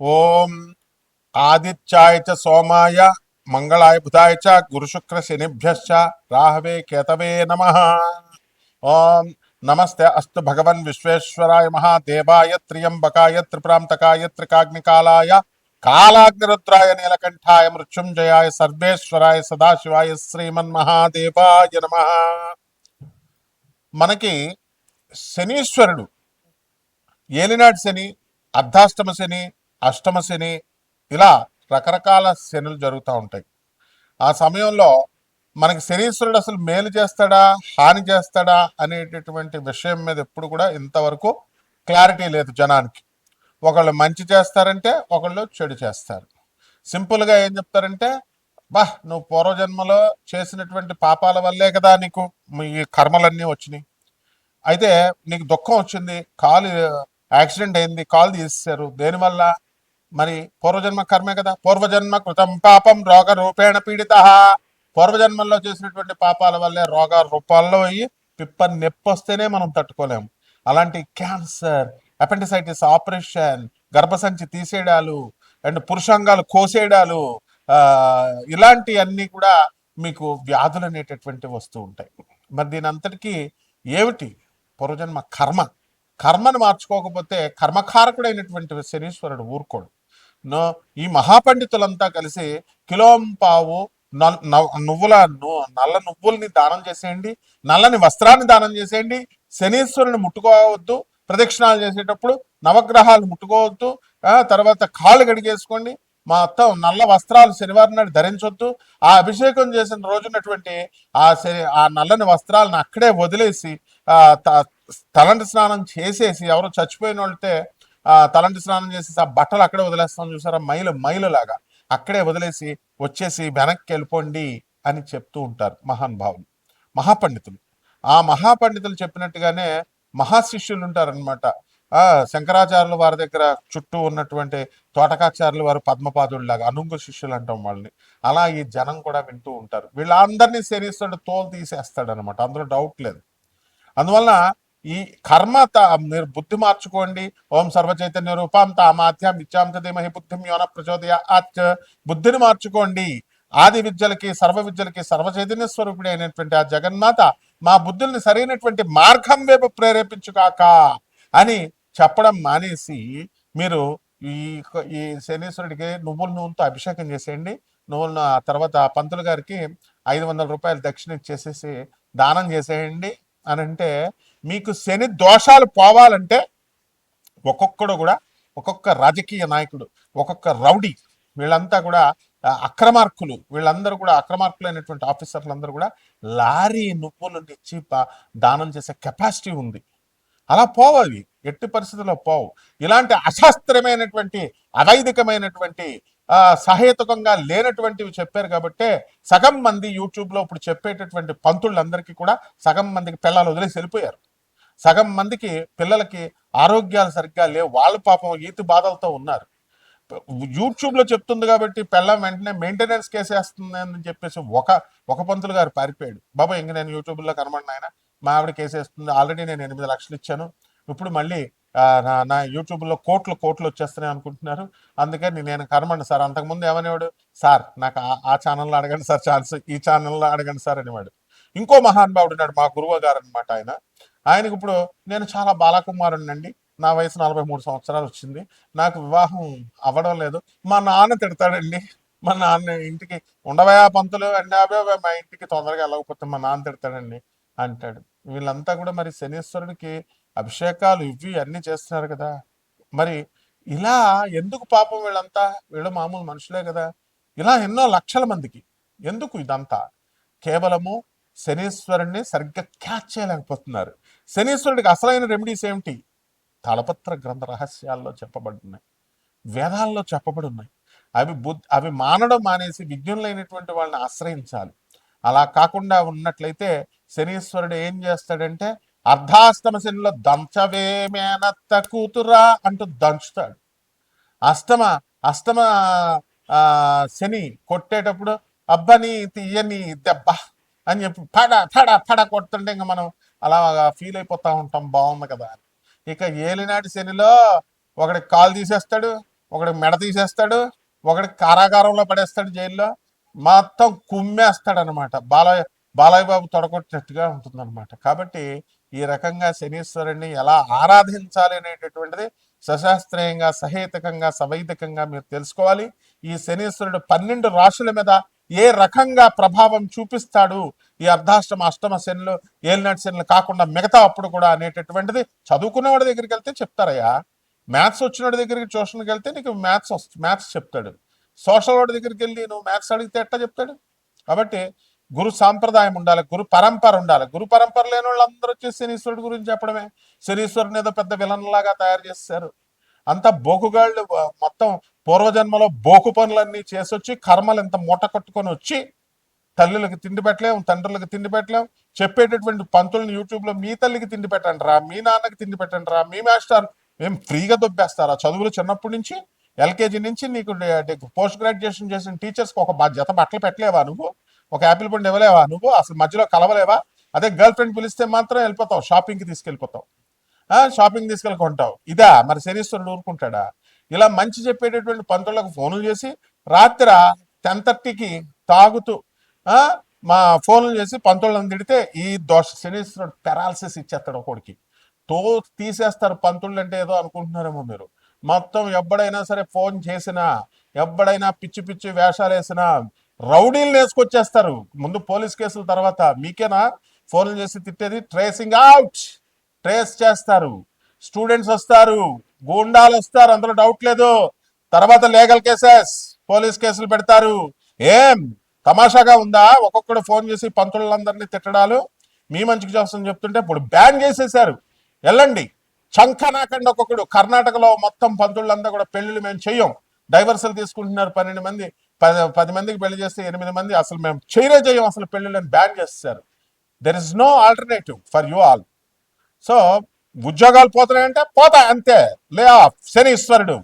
ఓం ఆదిత్యాయ చ సోమాయ మంగళాయ బుధాయ చ గురుశుక్ర శనిభ్యశ్చ రాహవే కేతవే నమః. ఓం నమస్తే అస్తు భగవన్ విశ్వేశ్వరాయ మహాదేవాయ త్రియంబకాయ త్రిపురాంతకాయ త్రికాగ్నికాలాయ కాలాగ్నిరుద్రాయ నీలకంఠాయ మృత్యుంజయాయ సర్వేశ్వరాయ సదాశివాయ శ్రీమన్మహాదేవాయ నమః. మనకి శనీశ్వరుడు ఏలినాటి శని, అర్ధాష్టమ శని, అష్టమ శని, ఇలా రకరకాల శనులు జరుగుతూ ఉంటాయి. ఆ సమయంలో మనకి శనీశ్వరుడు అసలు మేలు చేస్తాడా హాని చేస్తాడా అనేటటువంటి విషయం మీద ఎప్పుడు కూడా ఇంతవరకు క్లారిటీ లేదు జనానికి. ఒకళ్ళు మంచి చేస్తారంటే ఒకళ్ళు చెడు చేస్తారు. సింపుల్గా ఏం చెప్తారంటే, నువ్వు పూర్వజన్మలో చేసినటువంటి పాపాల వల్లే కదా నీకు ఈ కర్మలన్నీ వచ్చినాయి. అయితే నీకు దుఃఖం వచ్చింది, కాలు యాక్సిడెంట్ అయింది, కాలు తీసేశారు, దేనివల్ల? మరి పూర్వజన్మ కర్మే కదా. పూర్వజన్మ కృతం పాపం రోగ రూపేణ పీడిత. పూర్వజన్మల్లో చేసినటువంటి పాపాల వల్లే రోగ రూపాల్లో అయ్యి పిప్ప నొప్పి వస్తేనే మనం తట్టుకోలేము. అలాంటి క్యాన్సర్, అపెండిసైటిస్ ఆపరేషన్, గర్భసంచి తీసేయడాలు అండ్ పురుషాంగాలు కోసేయడాలు, ఇలాంటి అన్నీ కూడా మీకు వ్యాధులు అనేటటువంటి వస్తూ ఉంటాయి. మరి దీని అంతటికీ ఏమిటి? పూర్వజన్మ కర్మ. కర్మను మార్చుకోకపోతే కర్మకారకుడైనటువంటి శనీశ్వరుడు ఊరుకోడు. నో, ఈ మహాపండితులంతా కలిసి కిలోంపావు నల్ల నువ్వుల్ని దానం చేసేయండి, నల్లని వస్త్రాన్ని దానం చేసేయండి. శనీశ్వరుని ముట్టుకోవద్దు, ప్రదక్షిణాలు చేసేటప్పుడు నవగ్రహాలు ముట్టుకోవద్దు. తర్వాత కాళ్ళు గడిగేసుకోండి. మొత్తం నల్ల వస్త్రాలు శనివారం నాడు ధరించొద్దు. ఆ అభిషేకం చేసిన రోజునటువంటి ఆ నల్లని వస్త్రాలను అక్కడే వదిలేసి తలంటి స్నానం చేసేసి, ఎవరు చచ్చిపోయిన వాళ్ళతే తలంటి స్నానం చేసేసి ఆ బట్టలు అక్కడే వదిలేస్తాం చూసారా, మైలులాగా అక్కడే వదిలేసి వచ్చేసి వెనక్కి వెళ్ళిపోండి అని చెప్తూ ఉంటారు మహానుభావులు, మహాపండితులు. ఆ మహాపండితులు చెప్పినట్టుగానే మహాశిష్యులు ఉంటారనమాట. శంకరాచార్యుల వారి దగ్గర చుట్టూ ఉన్నటువంటి తోటకాచార్యుల వారు పద్మపాదుడిలాగా అనుంగు శిష్యులు అంటాం వాళ్ళని. అలా ఈ జనం కూడా వింటూ ఉంటారు. వీళ్ళందరినీ శరీరుడు తోలు తీసేస్తాడు అనమాట, అందులో డౌట్ లేదు. అందువల్ల ఈ కర్మ మీరు బుద్ధి మార్చుకోండి. ఓం సర్వచైతన్య రూపాం తామాత్యం ఇచ్చాంత ధీమహి బుద్ధిం యోన ప్రచోదయ అచ్. బుద్ధిని మార్చుకోండి. ఆది విద్యలకి సర్వ విద్యలకి సర్వచైతన్య స్వరూపుడి అయినటువంటి ఆ జగన్మాత మా బుద్ధుల్ని సరైనటువంటి మార్గం వైపు ప్రేరేపించుగాక అని చెప్పడం మానేసి మీరు ఈ ఈ శనీశ్వరుడికి నువ్వుల నూనెతో అభిషేకం చేసేయండి. నువ్వులను ఆ తర్వాత పంతులు గారికి 500 రూపాయలు దక్షిణ ఇచ్చేసేసి దానం చేసేయండి అని అంటే, మీకు శని దోషాలు పోవాలంటే ఒక్కొక్కడు కూడా, ఒక్కొక్క రాజకీయ నాయకుడు, ఒక్కొక్క రౌడీ, వీళ్ళంతా కూడా అక్రమార్కులు, వీళ్ళందరూ కూడా అక్రమార్కులైనటువంటి ఆఫీసర్లందరూ కూడా లారీ నువ్వులు ఇచ్చి దానం చేసే కెపాసిటీ ఉంది. అలా పోవాలి, ఎట్టి పరిస్థితుల్లో పోవు. ఇలాంటి అశాస్త్రమైనటువంటి అవైదికమైనటువంటి సహేతుకంగా లేనటువంటివి చెప్పారు కాబట్టే సగం మంది యూట్యూబ్లో ఇప్పుడు చెప్పేటటువంటి పంతుళ్ళందరికీ కూడా సగం మందికి పిల్లలు వదిలేసి వెళ్ళిపోయారు. సగం మందికి పిల్లలకి ఆరోగ్యాలు సరిగ్గా లేవు, వాళ్ళు పాపం ఈతి బాధలతో ఉన్నారు. యూట్యూబ్లో చెప్తుంది కాబట్టి పిల్లం వెంటనే మెయింటెనెన్స్ కేసేస్తుంది అని చెప్పేసి ఒక పంతులు గారు పారిపోయాడు. బాబా ఇంక నేను యూట్యూబ్లో కనబడిన ఆయన, మా ఆవిడ కేసేస్తుంది, ఆల్రెడీ నేను 8 లక్షలు ఇచ్చాను, ఇప్పుడు మళ్ళీ నా యూట్యూబ్లో కోట్లు వచ్చేస్తున్నాయి అనుకుంటున్నారు, అందుకని నేను కనబడి సార్. అంతకుముందు ఏమనేవాడు, సార్ నాకు ఆ ఛానల్లో అడగండి సార్ ఛాన్స్, ఈ ఛానల్లో అడగండి సార్ అనేవాడు. ఇంకో మహానుభావుడు ఉన్నాడు, మా గురువు గారు అనమాట. ఆయనకి ఇప్పుడు నేను చాలా బాలకుమారుణ్ణండి, నా వయసు 43 సంవత్సరాలు వచ్చింది, నాకు వివాహం అవ్వడం లేదు, మా నాన్న తిడతాడండి, మా నాన్న ఇంటికి ఉండవయా పంతులు అండి, మా ఇంటికి తొందరగా వెళ్ళకపోతే మా నాన్న తిడతాడండి అంటాడు. వీళ్ళంతా కూడా మరి శనీశ్వరుడికి అభిషేకాలు ఇవి అన్నీ చేస్తున్నారు కదా. మరి ఇలా ఎందుకు పాపం? వీళ్ళు మామూలు మనుషులే కదా. ఇలా ఎన్నో లక్షల మందికి ఎందుకు ఇదంతా? కేవలము శనీశ్వరుణ్ణి సరిగ్గా క్యాచ్ చేయలేకపోతున్నారు. శనీశ్వరుడికి అసలైన రెమెడీస్ ఏమిటి? తాళపత్ర గ్రంథ రహస్యాల్లో చెప్పబడున్నాయి, వేదాల్లో చెప్పబడి ఉన్నాయి. అవి మానడం మానేసి విజ్ఞులైనటువంటి వాళ్ళని ఆశ్రయించాలి. అలా కాకుండా ఉన్నట్లయితే శనీశ్వరుడు ఏం చేస్తాడంటే, అర్ధాష్టమ శనిలో దంచవే మేనత్త కూతురా అంటూ దంచుతాడు. అష్టమ శని కొట్టేటప్పుడు అబ్బని తీయని దెబ్బ అని చెప్పి ఫడ కొడుతుంటే ఇంకా మనం అలా ఫీల్ అయిపోతా ఉంటాం, బాగుంది కదా. ఇక ఏలినాటి శనిలో ఒకడికి కాలు తీసేస్తాడు, ఒకటి మెడ తీసేస్తాడు, ఒకటి కారాగారంలో పడేస్తాడు జైల్లో, మొత్తం కుమ్మేస్తాడు అనమాట. బాలయ్య బాబు తొడగొట్టినట్టుగా ఉంటుందన్నమాట. కాబట్టి ఈ రకంగా శనీశ్వరుణ్ణి ఎలా ఆరాధించాలి అనేటటువంటిది సశాస్త్రీయంగా, సహేతుకంగా, సవైదికంగా మీరు తెలుసుకోవాలి. ఈ శనీశ్వరుడు 12 రాశుల మీద ఏ రకంగా ప్రభావం చూపిస్తాడు, ఈ అర్ధాష్టమ అష్టమ శనులు, ఏలినాటి శనులు కాకుండా మిగతా అప్పుడు కూడా అనేటటువంటిది చదువుకునేవాడి దగ్గరికి వెళ్తే చెప్తారయ్యా. మ్యాథ్స్ వచ్చినోడి దగ్గరికి ట్యూషన్కి వెళ్తే నీకు మ్యాథ్స్ చెప్తాడు. సోషల్ వాడి దగ్గరికి వెళ్ళి నువ్వు మ్యాథ్స్ అడిగితే ఎట్లా చెప్తాడు? కాబట్టి గురు సాంప్రదాయం ఉండాలి, గురు పరంపర ఉండాలి. గురు పరంపర లేని వాళ్ళు అందరూ వచ్చేసి శనీశ్వరుడు గురించి చెప్పడమే. శనీశ్వరుని ఏదో పెద్ద విలన్ లాగా తయారు చేస్తారు. అంతా బోకుగాళ్ళు, మొత్తం పూర్వజన్మలో బోకు పనులన్నీ చేసొచ్చి కర్మలు ఎంత మూట కట్టుకొని వచ్చి తల్లులకి తిండి పెట్టలేం, తండ్రులకు తిండి పెట్టలేం. చెప్పేటటువంటి పంతులను యూట్యూబ్లో మీ తల్లికి తిండి పెట్టండి రా, మీ నాన్నకి తిండి పెట్టండి రా, మీ మాస్టర్ మేము ఫ్రీగా దొబ్బేస్తారా చదువులు చిన్నప్పటి నుంచి? ఎల్కేజీ నుంచి నీకు పోస్ట్ గ్రాడ్యుయేషన్ చేసిన టీచర్స్కి ఒక జత బట్టలు పెట్టలేవా నువ్వు? ఒక యాపిల్ పండు ఇవ్వలేవా నువ్వు? అసలు మధ్యలో కలవలేవా? అదే గర్ల్ ఫ్రెండ్ పిలిస్తే మాత్రం వెళ్ళిపోతావు, షాపింగ్కి తీసుకెళ్ళిపోతావు, షాపింగ్ తీసుకెళ్ళి కొంటావు. ఇదా మరి శనీశ్వరుడు ఊరుకుంటాడా? ఇలా మంచి చెప్పేటటువంటి పంతులకు ఫోన్లు చేసి రాత్రి 10:30కి తాగుతూ మా ఫోన్లు చేసి పంతులను తిడితే ఈ శనీశ్వరుడు పెరాలసిస్ ఇచ్చేస్తాడు ఒకడికి. తీసేస్తారు. పంతుళ్ళు అంటే ఏదో అనుకుంటున్నారేమో మీరు. మొత్తం ఎప్పుడైనా సరే ఫోన్ చేసినా, ఎప్పుడైనా పిచ్చి పిచ్చి వేషాలు వేసినా రౌడీలు వేసుకొచ్చేస్తారు. ముందు పోలీస్ కేసుల తర్వాత మీకేనా ఫోన్లు చేసి తిట్టేది? ట్రేసింగ్ అవుట్, ట్రేస్ చేస్తారు, స్టూడెంట్స్ వస్తారు, గూండాలు వస్తారు, అందులో డౌట్ లేదు. తర్వాత లీగల్ కేసెస్, పోలీస్ కేసులు పెడతారు. ఏం తమాషాగా ఉందా? ఒక్కొక్కడు ఫోన్ చేసి పంతులందరినీ తిట్టడాలు, మీ మంచికి చేస్తామని చెప్తుంటే ఇప్పుడు బ్యాన్ చేసేసారు. వెళ్ళండి చంకనాకండి. ఒక్కొక్కడు కర్ణాటకలో మొత్తం పంతులంతా కూడా పెళ్లిళ్ళు మేము చెయ్యం, డైవర్సల్ తీసుకుంటున్నారు. 12 మంది 10 మందికి పెళ్లి చేస్తే 8 మంది అసలు మేము చెయ్యం అసలు పెళ్లిళ్ళని బ్యాన్ చేస్తారు. There is no alternative for you all. So ఉద్యోగాలు పోతున్నాయంటే పోతాయి అంతే. లే ఆఫ్ శనీశ్వరుడు.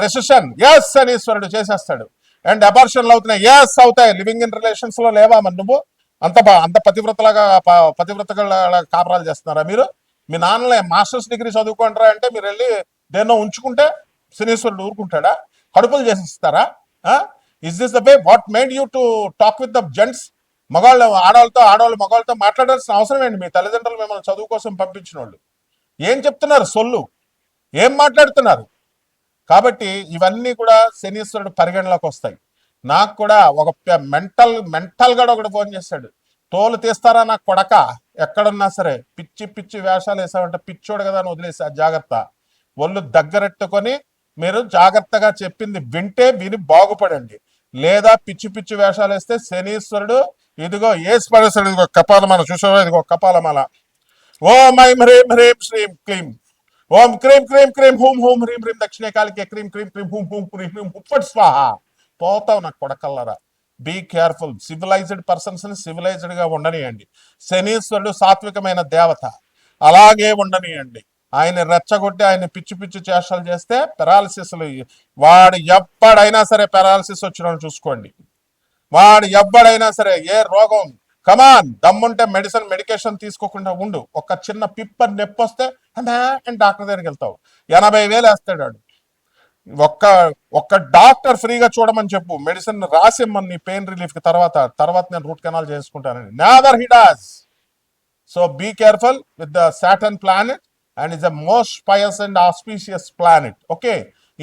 రెసెషన్, ఎస్ శనీశ్వరుడు చేసేస్తాడు. అండ్ అబార్షన్లు అవుతున్నాయి, ఎస్ అవుతాయి. లివింగ్ ఇన్ రిలేషన్స్ లో లేవా మరి నువ్వు? అంత పతివ్రతగా కాపురాలు చేస్తున్నారా మీరు? మీ నాన్నలే మాస్టర్స్ డిగ్రీ చదువుకుంటారా అంటే మీరు వెళ్ళి దేన్నో ఉంచుకుంటే శనీశ్వరుడు ఊరుకుంటాడా? కడుపులు చేసిస్తారా? Is this the way what made you to talk with the gents? మగవాళ్ళు ఆడవాళ్ళు మగవాళ్ళతో మాట్లాడాల్సిన అవసరం ఏంటి? మీ తల్లిదండ్రులు మిమ్మల్ని చదువు కోసం పంపించిన వాళ్ళు ఏం చెప్తున్నారు? సొల్లు ఏం మాట్లాడుతున్నారు? కాబట్టి ఇవన్నీ కూడా శనీశ్వరుడు పరిగణలోకి వస్తాయి. నాకు కూడా ఒక మెంటల్ గా ఒకటి ఫోన్ చేశాడు. తోలు తీస్తారా నాకు కొడక, ఎక్కడున్నా సరే పిచ్చి పిచ్చి వేషాలు వేసామంటే పిచ్చోడు కదా అని వదిలేసా. జాగ్రత్త, ఒళ్ళు దగ్గరెట్టుకొని మీరు జాగ్రత్తగా చెప్పింది విని బాగుపడండి. లేదా పిచ్చి పిచ్చి వేషాలు వేస్తే శనీశ్వరుడు ఇదిగో ఏసి పడేస్తాడు. ఇదిగో కపాలమాల చూసావా? ఇదిగో కపాలమాల. ఓం ఐం హ్రీం హ్రీం శ్రీం క్లీం ఓం క్రీం క్రీం క్రీం హూం హూం హ్రీం హ్రీం దక్షిణే కాలికే క్రీం క్రీం క్రీం హూం హూం హ్రీం హ్రీం హుప్పట్ స్వాహ. పోతావు నాకు కొడకల్లరా. Be careful. సివిలైజ్డ్ పర్సన్స్ ని సివిలైజ్డ్ గా ఉండనియండి. శనీశ్వరుడు సాత్వికమైన దేవత, అలాగే ఉండనియండి. ఆయన రెచ్చగొట్టి ఆయన పిచ్చి పిచ్చి చేష్టలు చేస్తే పెరాలసిస్లు, వాడు ఎప్పుడైనా సరే పెరాలసిస్ వచ్చిన చూసుకోండి. వాడు ఎవ్వడైనా సరే ఏ రోగం, కమాన్ దమ్ముంటే మెడికేషన్ తీసుకోకుండా ఉండు. ఒక చిన్న పిప్పర్ నొప్పి వస్తే అని డాక్టర్ దగ్గరికి వెళ్తావు, 80,000 వేస్తాడు వాడు. ఒక్క డాక్టర్ ఫ్రీగా చూడమని చెప్పు, మెడిసిన్ రాసిమ్మని నీ పెయిన్ రిలీఫ్ కి. తర్వాత నేను రూట్ కెనాల్ చేసుకుంటానని. Never he does. So be careful with the Saturn planet and is the most pious and auspicious planet. Okay,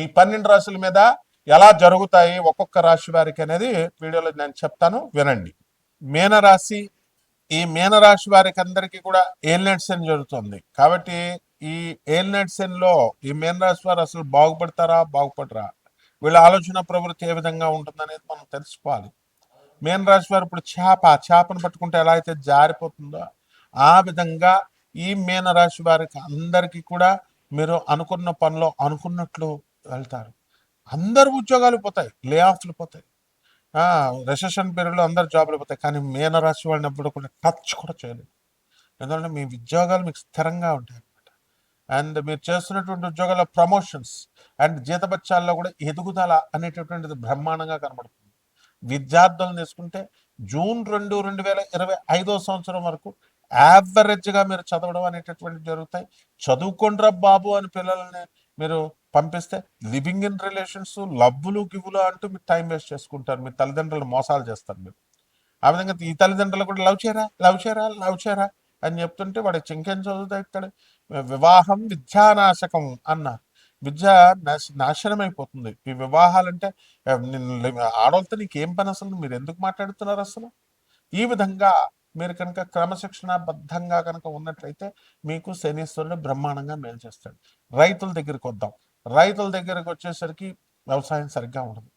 ఈ 12 రాశుల మీద ఎలా జరుగుతాయి ఒక్కొక్క రాశి వారికి అనేది వీడియోలో నేను చెప్తాను, వినండి. మీనరాశి, ఈ మీనరాశి వారికి అందరికీ కూడా ఏలినాటి శని జరుగుతుంది. కాబట్టి ఈ ఏలినాటి శనిలో ఈ మీనరాశి వారు అసలు బాగుపడతారా బాగుపడరా, వీళ్ళ ఆలోచన ప్రవృత్తి ఏ విధంగా ఉంటుందనేది మనం తెలుసుకోవాలి. మీనరాశి వారు ఇప్పుడు చేపను పట్టుకుంటే ఎలా అయితే జారిపోతుందో ఆ విధంగా ఈ మీనరాశి వారికి అందరికీ కూడా మీరు అనుకున్న పనిలో అనుకున్నట్లు వెళ్తారు. అందరు ఉద్యోగాలు పోతాయి, లే ఆఫ్లు పోతాయి, రెసెషన్ పీరియడ్లో అందరు జాబ్లు పోతాయి. కానీ మీనరాశి వాళ్ళని ఎప్పుడు కూడా టచ్ కూడా చేయలేదు. ఎందుకంటే మీ ఉద్యోగాలు మీకు స్థిరంగా ఉంటాయి అన్నమాట. అండ్ మీరు చేస్తున్నటువంటి ఉద్యోగాల్లో ప్రమోషన్స్ అండ్ జీతబత్యాల్లో కూడా ఎదుగుదల అనేటటువంటిది బ్రహ్మాండంగా కనబడుతుంది. విద్యార్థులను తీసుకుంటే జూన్ 2, 2025 సంవత్సరం వరకు యావరేజ్గా మీరు చదవడం అనేటటువంటివి జరుగుతాయి. చదువుకోండ్రా బాబు అని పిల్లల్ని మీరు పంపిస్తే లివింగ్ ఇన్ రిలేషన్స్, లవ్వులు గివ్వులు అంటూ మీరు టైం వేస్ట్ చేసుకుంటారు. మీ తల్లిదండ్రులు మోసాలు చేస్తారు మీరు. ఆ విధంగా ఈ తల్లిదండ్రులు కూడా లవ్ చేయరా, లవ్ చేయరా, లవ్ చేయరా అని చెప్తుంటే వాడు ఇంకేం చదువుతాడు ఇక్కడ. వివాహం విద్యానాశకం అన్నారు. విద్య నాశనం అయిపోతుంది. ఈ వివాహాలంటే ఆడవాళ్ళతో నీకేం పని అసలు, మీరు ఎందుకు మాట్లాడుతున్నారు అసలు? ఈ విధంగా మీరు కనుక క్రమశిక్షణాబద్ధంగా కనుక ఉన్నట్లయితే మీకు శనీశ్వరుడు బ్రహ్మాండంగా మేలు చేస్తాడు. రైతుల దగ్గరికి వద్దాం. రైతుల దగ్గరకు వచ్చేసరికి వ్యవసాయం సరిగ్గా ఉండదు.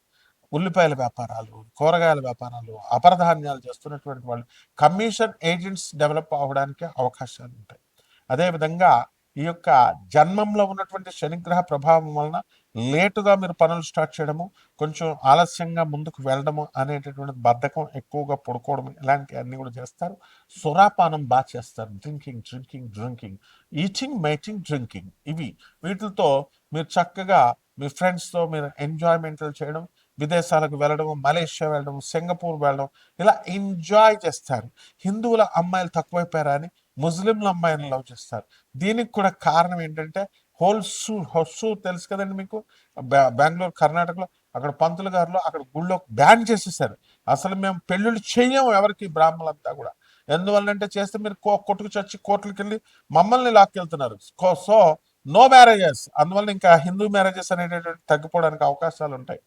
ఉల్లిపాయల వ్యాపారాలు, కూరగాయల వ్యాపారాలు, అపరధాన్యాలు చేస్తున్నటువంటి వాళ్ళు కమిషన్ ఏజెంట్స్ డెవలప్ అవ్వడానికి అవకాశాలు ఉంటాయి. అదేవిధంగా ఈ యొక్క జన్మంలో ఉన్నటువంటి శనిగ్రహ ప్రభావం వలన లేటుగా మీరు పనులు స్టార్ట్ చేయడము, కొంచెం ఆలస్యంగా ముందుకు వెళ్ళడము అనేటటువంటి బద్ధకం, ఎక్కువగా పడుకోవడం, ఇలాంటివన్నీ కూడా చేస్తారు. సురాపానం బాగా చేస్తారు. Drinking drinking drinking, eating mating drinking, ఇవి వీటితో మీరు చక్కగా మీ ఫ్రెండ్స్తో మీరు ఎంజాయ్మెంట్లు చేయడం, విదేశాలకు వెళ్ళడం, మలేషియా వెళ్ళడం, సింగపూర్ వెళ్ళడం, ఇలా ఎంజాయ్ చేస్తారు. హిందువుల అమ్మాయిలు తక్కువైపోయారా అని ముస్లింల అమ్మాయిలను లవ్ చేస్తారు. దీనికి కూడా కారణం ఏంటంటే హొస్సూర్ తెలుసు కదండి మీకు, బెంగళూరు కర్ణాటకలో. అక్కడ పంతులు గారులు అక్కడ గుళ్ళో బ్యాన్ చేసేసారు. అసలు మేము పెళ్ళిళ్ళు చెయ్యము ఎవరికి, బ్రాహ్మణులంతా కూడా. ఎందువల్లంటే చేస్తే మీరు కొట్టుకు చచ్చి కోర్టులకు వెళ్ళి మమ్మల్ని లాక్కెళ్తున్నారు. So no marriages. అందువల్ల ఇంకా హిందూ మ్యారేజెస్ అనేటటువంటి తగ్గిపోవడానికి అవకాశాలు ఉంటాయి.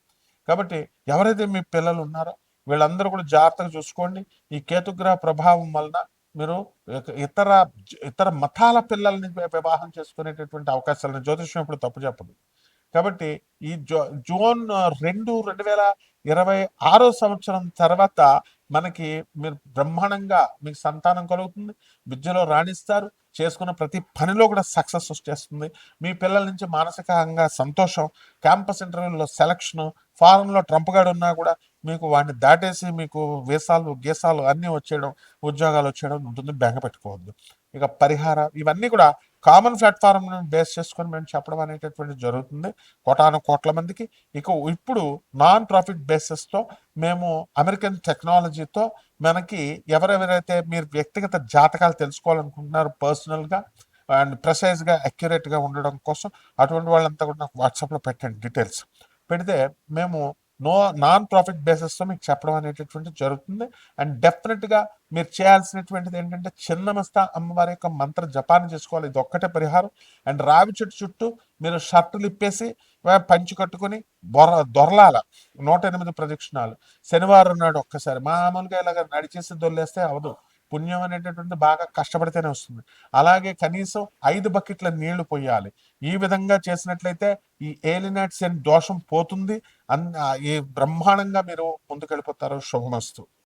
కాబట్టి ఎవరైతే మీ పిల్లలు ఉన్నారో వీళ్ళందరూ కూడా జాగ్రత్తగా చూసుకోండి. ఈ కేతుగ్రహ ప్రభావం వలన మీరు ఇతర ఇతర మతాల పిల్లల్ని వివాహం చేసుకునేటటువంటి అవకాశాలను జ్యోతిష్యం ఇప్పుడు తప్పు చెప్పదు. కాబట్టి ఈ జూన్ 2026 సంవత్సరం తర్వాత మనకి మీరు బ్రహ్మాండంగా మీకు సంతానం కలుగుతుంది, విద్యలో రాణిస్తారు, చేసుకున్న ప్రతి పనిలో కూడా సక్సెస్ వచ్చేస్తుంది. మీ పిల్లల నుంచి మానసికంగా సంతోషం, క్యాంపస్ ఇంటర్వ్యూలో సెలక్షన్, ఫారెన్లో ట్రంప్ గాడు ఉన్నా కూడా మీకు వాడిని దాటేసి మీకు వీసాలు గీసాలు అన్నీ వచ్చేయడం, ఉద్యోగాలు వచ్చేయడం ఉంటుంది. బెంగ పెట్టుకోవద్దు. ఇక పరిహారం ఇవన్నీ కూడా కామన్ ప్లాట్ఫామ్ బేస్ చేసుకొని మేము చెప్పడం అనేటటువంటి జరుగుతుంది కోట్ల మందికి. ఇప్పుడు నాన్ ప్రాఫిట్ బేసిస్తో మేము అమెరికన్ టెక్నాలజీతో మనకి ఎవరెవరైతే మీరు వ్యక్తిగత జాతకాలు తెలుసుకోవాలనుకుంటున్నారు పర్సనల్గా అండ్ ప్రెసైజ్గా అక్యురేట్గా ఉండడం కోసం, అటువంటి వాళ్ళంతా కూడా నాకు వాట్సాప్లో పెట్టండి డీటెయిల్స్. పెడితే మేము నాన్ ప్రాఫిట్ బేసిస్తో మీకు చెప్పడం అనేటటువంటి జరుగుతుంది. అండ్ డెఫినెట్గా మీరు చేయాల్సినటువంటిది ఏంటంటే చిన్నమస్తా అమ్మవారి యొక్క మంత్ర జపాన్ని చేసుకోవాలి. ఇది ఒక్కటే పరిహారం. అండ్ రావి చెట్టు చుట్టూ మీరు షర్టులు ఇప్పేసి పంచి కట్టుకుని దొరలాల 108 ప్రదక్షిణాలు శనివారం నాడు ఒక్కసారి. మామూలుగా ఇలాగ నడిచేసి దొల్లేస్తే అవదు. పుణ్యం అనేటటువంటి బాగా కష్టపడితేనే వస్తుంది. అలాగే కనీసం 5 బకెట్ల నీళ్లు పోయాలి. ఈ విధంగా చేసినట్లయితే ఈ ఏలినాటి శని దోషం పోతుంది. ఈ బ్రహ్మాండంగా మీరు ముందుకెళ్ళిపోతారు. శుభమస్తు.